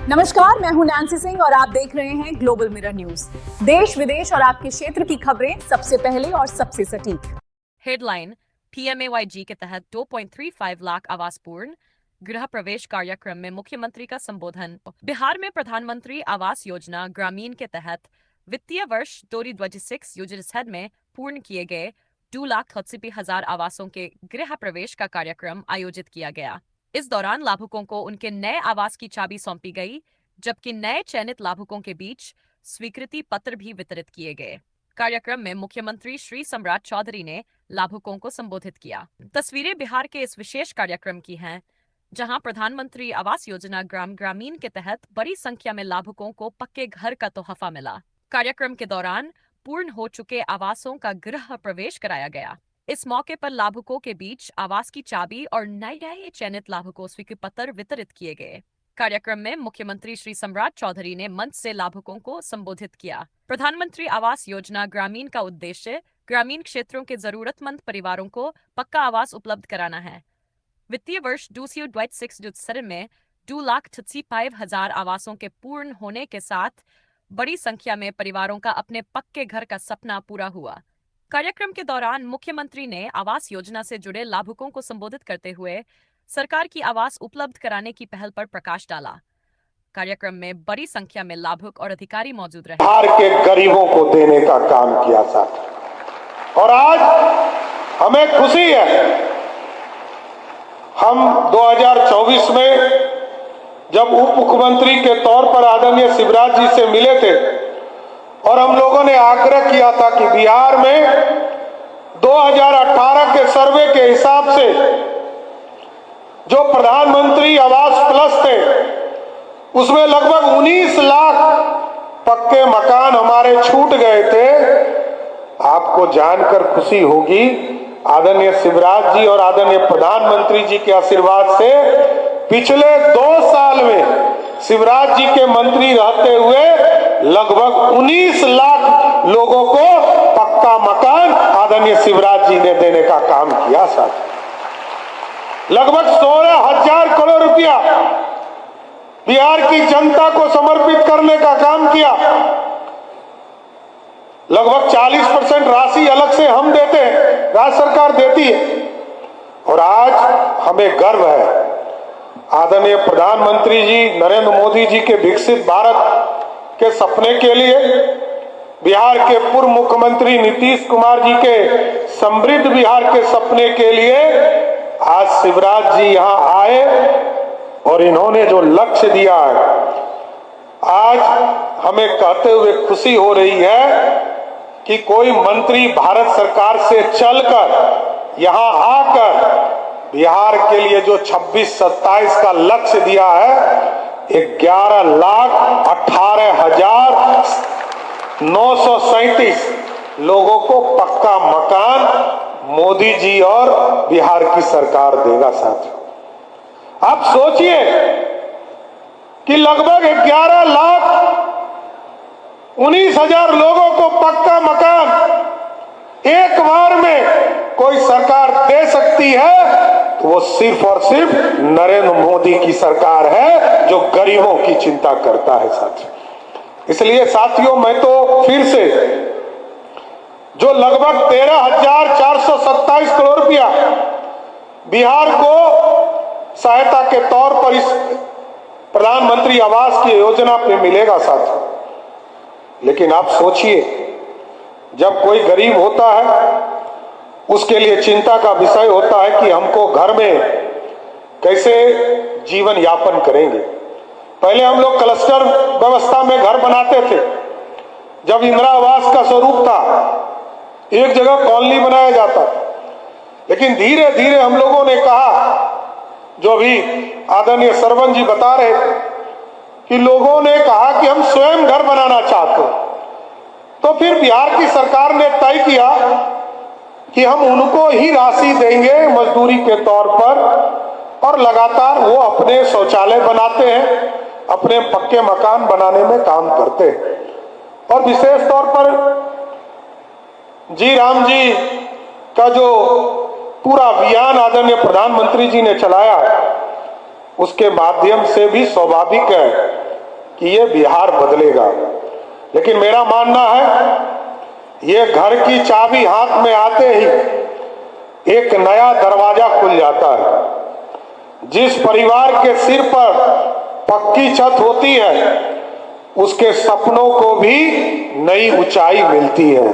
नमस्कार, मैं हूं नैन्सी सिंह और आप देख रहे हैं ग्लोबल मिरर न्यूज। देश विदेश और आपके क्षेत्र की खबरें सबसे पहले और सबसे सटीक। हेडलाइन, PMAYG के तहत 2.35 लाख आवास पूर्ण, गृह प्रवेश कार्यक्रम में मुख्यमंत्री का संबोधन। बिहार में प्रधानमंत्री आवास योजना ग्रामीण के तहत वित्तीय वर्ष 2026 में पूर्ण किए गए 2,68,000 आवासों के गृह प्रवेश का कार्यक्रम आयोजित किया गया। इस दौरान लाभुकों को उनके नए आवास की चाबी सौंपी गई, जबकि नए चयनित लाभुकों के बीच स्वीकृति पत्र भी वितरित किए गए। कार्यक्रम में मुख्यमंत्री श्री सम्राट चौधरी ने लाभुकों को संबोधित किया। तस्वीरें बिहार के इस विशेष कार्यक्रम की हैं, जहां प्रधानमंत्री आवास योजना ग्रामीण के तहत बड़ी संख्या में लाभुकों को पक्के घर का तोहफा मिला। कार्यक्रम के दौरान पूर्ण हो चुके आवासों का गृह प्रवेश कराया गया। इस मौके पर लाभुकों के बीच आवास की चाबी और नए चयनित लाभुकों स्वीकृति पत्र वितरित किए गए। कार्यक्रम में मुख्यमंत्री श्री सम्राट चौधरी ने मंच से लाभुकों को संबोधित किया। प्रधानमंत्री आवास योजना ग्रामीण का उद्देश्य ग्रामीण क्षेत्रों के जरूरतमंद परिवारों को पक्का आवास उपलब्ध कराना है। वित्तीय वर्ष 2026 में 2,68,000 आवासों के पूर्ण होने के साथ बड़ी संख्या में परिवारों का अपने पक्के घर का सपना पूरा हुआ। कार्यक्रम के दौरान मुख्यमंत्री ने आवास योजना से जुड़े लाभुकों को संबोधित करते हुए सरकार की आवास उपलब्ध कराने की पहल पर प्रकाश डाला। कार्यक्रम में बड़ी संख्या में लाभुक और अधिकारी मौजूद रहे। बिहार के गरीबों को देने का काम किया साथ, और आज हमें खुशी है, हम 2024 में जब उप मुख्यमंत्री के तौर पर आदरणीय शिवराज जी से मिले थे और हम लोगों ने आग्रह किया था कि बिहार में 2018 के सर्वे के हिसाब से जो प्रधानमंत्री आवास प्लस थे उसमें लगभग 19 लाख पक्के मकान हमारे छूट गए थे। आपको जानकर खुशी होगी, आदरणीय शिवराज जी और आदरणीय प्रधानमंत्री जी के आशीर्वाद से पिछले 2 साल में शिवराज जी के मंत्री रहते हुए लगभग 19 लाख लोगों को पक्का मकान आदरणीय शिवराज जी ने देने का काम किया। साथ लगभग 16,000 करोड़ रुपया बिहार की जनता को समर्पित करने का काम किया। लगभग 40% राशि अलग से हम देते हैं, राज्य सरकार देती है। और आज हमें गर्व है, आदरणीय प्रधानमंत्री जी नरेंद्र मोदी जी के विकसित भारत के सपने के लिए, बिहार के पूर्व मुख्यमंत्री नीतीश कुमार जी के समृद्ध बिहार के सपने के लिए आज शिवराज जी यहां आए और इन्होंने जो लक्ष्य दिया है, आज हमें कहते हुए खुशी हो रही है कि कोई मंत्री भारत सरकार से चलकर यहां आकर बिहार के लिए जो 26-27 का लक्ष्य दिया है, 11,18,937 लोगों को पक्का मकान मोदी जी और बिहार की सरकार देगा। साथियों, आप सोचिए कि लगभग 11,19,000 लोगों को पक्का मकान एक बार में कोई सरकार दे सकती है, तो वो सिर्फ और सिर्फ नरेंद्र मोदी की सरकार है जो गरीबों की चिंता करता है। साथियों, इसलिए साथियों, मैं तो फिर से जो लगभग 13,427 करोड़ रुपया बिहार को सहायता के तौर पर इस प्रधानमंत्री आवास की योजना पे मिलेगा साथियों, लेकिन आप सोचिए, जब कोई गरीब होता है उसके लिए चिंता का विषय होता है कि हमको घर में कैसे जीवन यापन करेंगे। पहले हम लोग क्लस्टर व्यवस्था में घर बनाते थे। जब इंदिरा आवास का स्वरूप था, एक जगह कॉलोनी बनाया जाता था, लेकिन धीरे धीरे हम लोगों ने कहा, जो भी आदरणीय सरवन जी बता रहे थे, कि लोगों ने कहा कि हम स्वयं घर बनाना चाहते हैं। तो फिर बिहार की सरकार ने तय किया कि हम उनको ही राशि देंगे मजदूरी के तौर पर, और लगातार वो अपने शौचालय बनाते हैं, अपने पक्के मकान बनाने में काम करते हैं। और विशेष तौर पर जी राम जी का जो पूरा अभियान आदरणीय प्रधानमंत्री जी ने चलाया, उसके माध्यम से भी स्वाभाविक है कि ये बिहार बदलेगा, लेकिन मेरा मानना है ये घर की चाबी हाथ में आते ही एक नया दरवाजा खुल जाता है। जिस परिवार के सिर पर पक्की छत होती है उसके सपनों को भी नई ऊंचाई मिलती है।